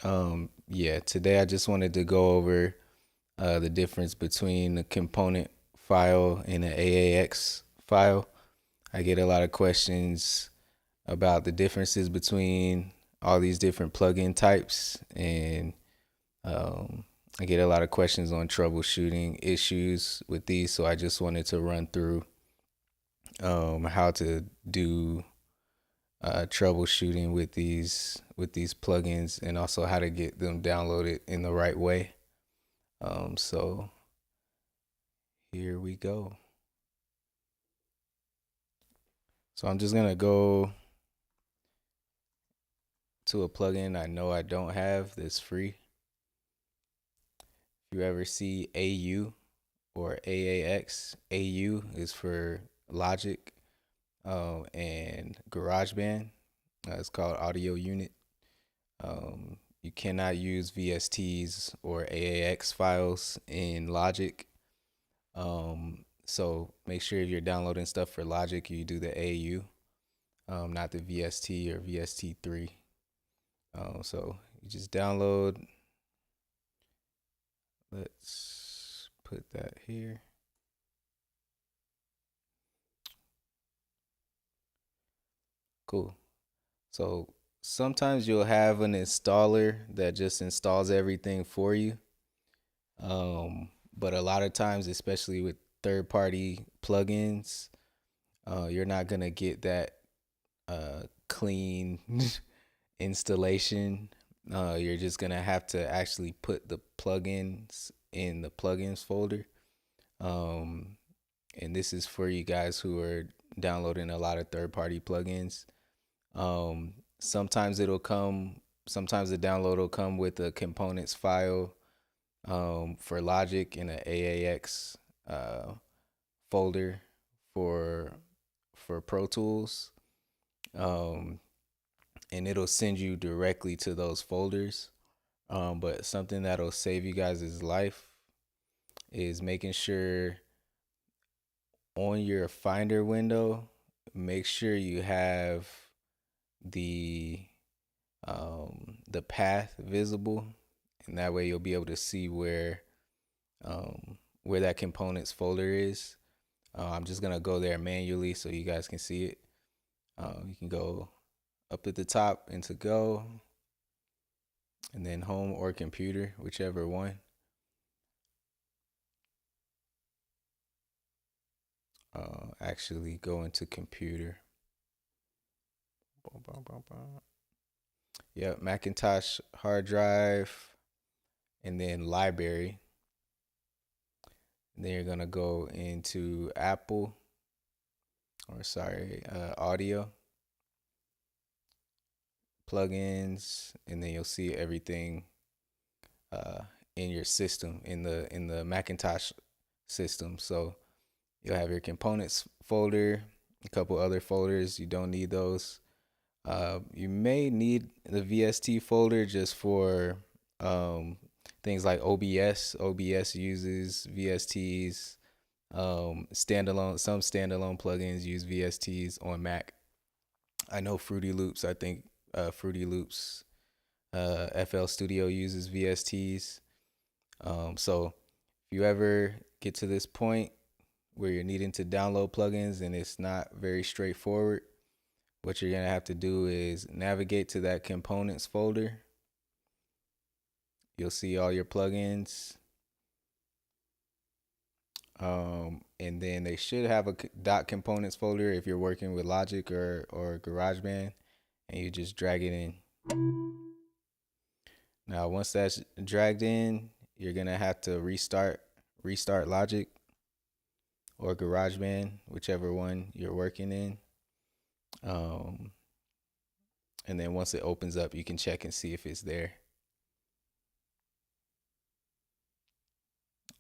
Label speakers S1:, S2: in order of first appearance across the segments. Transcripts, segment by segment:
S1: Yeah, today I just wanted to go over the difference between a component file and an AAX file. I get a lot of questions about the differences between all these different plugin types, and um, I get a lot of questions on troubleshooting issues with these. So I just wanted to run through how to do troubleshooting with these plugins, and also how to get them downloaded in the right way. So here we go. So I'm just gonna go to a plugin I know I don't have that's free. If you ever see AU or AAX, AU is for Logic and GarageBand. It's called Audio Unit. You cannot use VSTs or AAX files in Logic. So make sure if you're downloading stuff for Logic, you do the AU, not the VST or VST3. So you just download. Let's put that here. Cool. So sometimes you'll have an installer that just installs everything for you. But a lot of times, especially with third party plugins, you're not going to get that clean installation. You're just going to have to actually put the plugins in the plugins folder. Um, and this is for you guys who are downloading a lot of third party plugins. Sometimes sometimes the download will come with a components file for Logic in an AAX folder for Pro Tools, um, and it'll send you directly to those folders. But something that'll save you guys' life is making sure on your Finder window, make sure you have the the path visible, and that way you'll be able to see where that components folder is. I'm just gonna go there manually so you guys can see it. You can go up at the top into Go, and then Home or Computer, whichever one. Actually, go into Computer. Yep, Macintosh hard drive, and then Library. And then you're gonna go into Apple, or sorry, Audio, plugins, and then you'll see everything uh, in your system in the Macintosh system. So you'll have your components folder, a couple other folders. You don't need those. You may need the VST folder just for things like OBS. OBS uses VSTs. Some standalone plugins use VSTs on Mac. I know Fruity Loops. I think Fruity Loops FL Studio uses VSTs. So if you ever get to this point where you're needing to download plugins and it's not very straightforward, what you're gonna have to do is navigate to that components folder. You'll see all your plugins. And then they should have a dot components folder if you're working with Logic or GarageBand, and you just drag it in. Now, once that's dragged in, you're gonna have to restart Logic or GarageBand, whichever one you're working in. Um, and then once it opens up, you can check and see if it's there.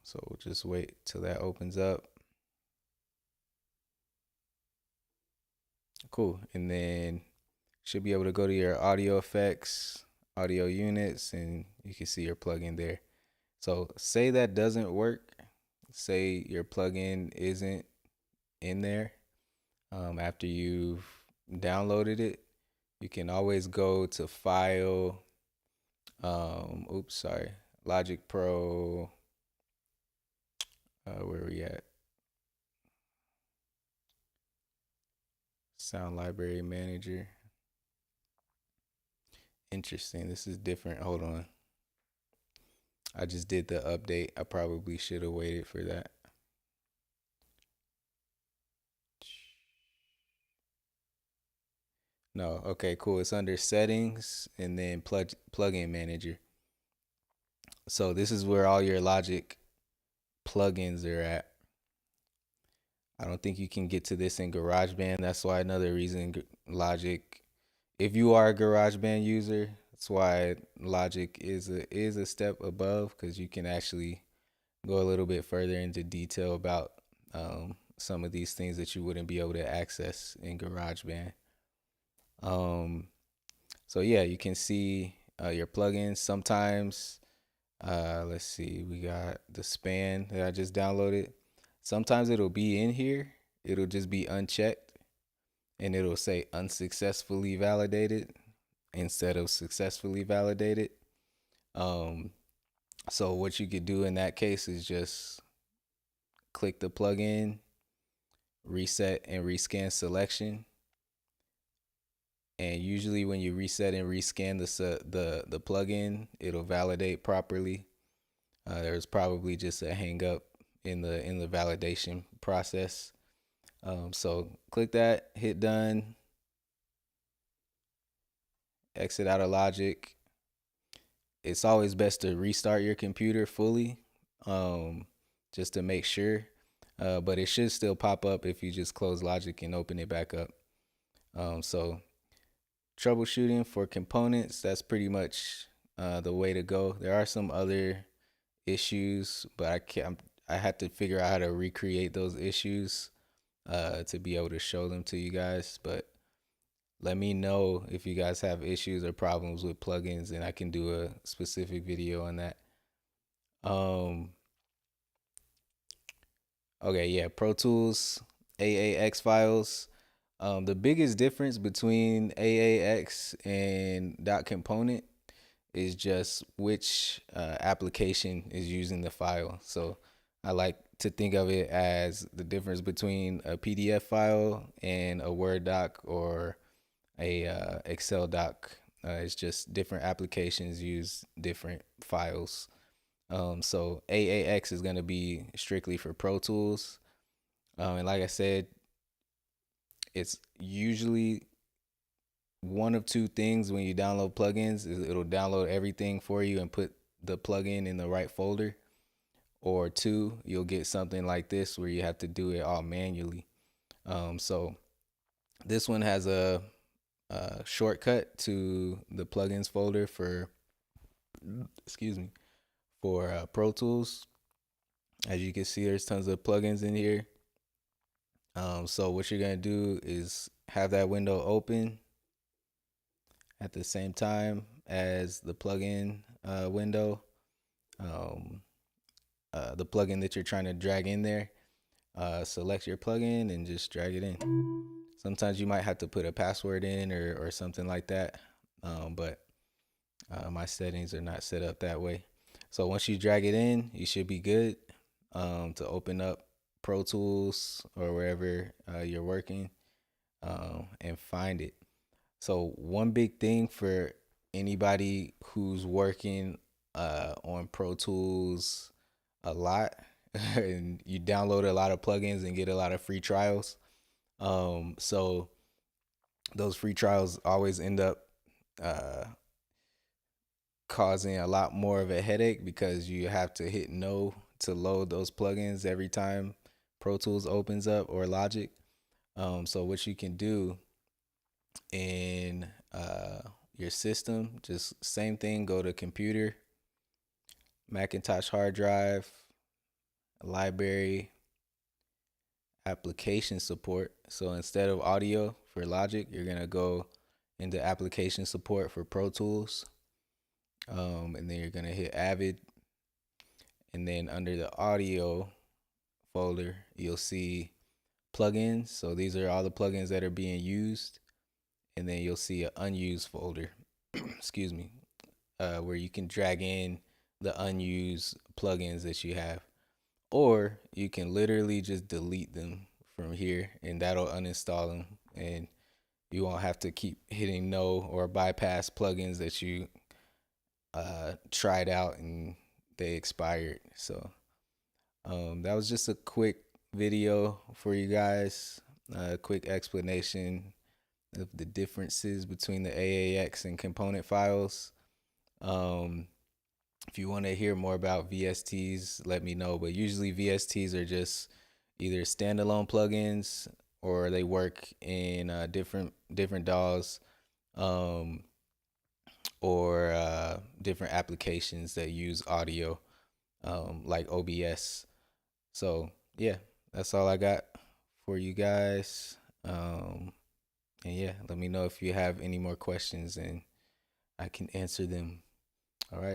S1: So we'll just wait till that opens up. Cool. And then should be able to go to your audio effects, audio units, and you can see your plugin there. So say that doesn't work. Say your plugin isn't in there after you've downloaded it. You can always go to File, Oops, sorry. Logic Pro. Where we at? Sound Library Manager. Interesting. This is different. Hold on. I just did the update. I probably should have waited for that. No, okay, cool. It's under settings and then plugin manager. So this is where all your Logic plugins are at. I don't think you can get to this in GarageBand. That's why another reason Logic, if you are a GarageBand user, that's why Logic is a step above, because you can actually go a little bit further into detail about some of these things that you wouldn't be able to access in GarageBand. So yeah, you can see your plugins. Sometimes, let's see, we got the span that I just downloaded. Sometimes it'll be in here. It'll just be unchecked and it'll say unsuccessfully validated instead of successfully validated. So what you could do in that case is just click the plugin, reset and rescan selection. And usually when you reset and rescan the plugin, it'll validate properly. There's probably just a hang up in the validation process. So click that, hit done, exit out of Logic. It's always best to restart your computer fully, just to make sure. But it should still pop up if you just close Logic and open it back up. So troubleshooting for components, that's pretty much the way to go. There are some other issues, but I had to figure out how to recreate those issues to be able to show them to you guys. But let me know if you guys have issues or problems with plugins, and I can do a specific video on that. Okay, yeah, Pro Tools, AAX files. The biggest difference between AAX and .component is just which application is using the file. So I like to think of it as the difference between a PDF file and a Word doc or a Excel doc. It's just different applications use different files. So AAX is going to be strictly for Pro Tools. And like I said, it's usually one of two things when you download plugins. Is it'll download everything for you and put the plugin in the right folder. Or two, you'll get something like this where you have to do it all manually. So this one has a shortcut to the plugins folder for Pro Tools. As you can see, there's tons of plugins in here. So what you're gonna do is have that window open at the same time as the plugin window. The plugin that you're trying to drag in there. Select your plugin and just drag it in. Sometimes you might have to put a password in or something like that, but my settings are not set up that way. So once you drag it in, you should be good to open up Pro Tools or wherever you're working and find it. So one big thing for anybody who's working on Pro Tools a lot and you download a lot of plugins and get a lot of free trials. So those free trials always end up causing a lot more of a headache because you have to hit no to load those plugins every time Pro Tools opens up or Logic. So what you can do in your system, just same thing, go to computer, Macintosh hard drive, library, application support. So instead of audio for Logic, you're gonna go into application support for Pro Tools. And then you're gonna hit Avid, and then under the audio folder, you'll see plugins. So these are all the plugins that are being used, and then you'll see an unused folder. Excuse me. where you can drag in the unused plugins that you have, or you can literally just delete them from here, and that'll uninstall them, and you won't have to keep hitting no or bypass plugins that you tried out and they expired. So that was just a quick video for you guys, a quick explanation of the differences between the AAX and component files. If you want to hear more about VSTs, let me know. But usually VSTs are just either standalone plugins or they work in different DAWs, um, or different applications that use audio, like OBS. So yeah, that's all I got for you guys. And yeah, let me know if you have any more questions and I can answer them. All right.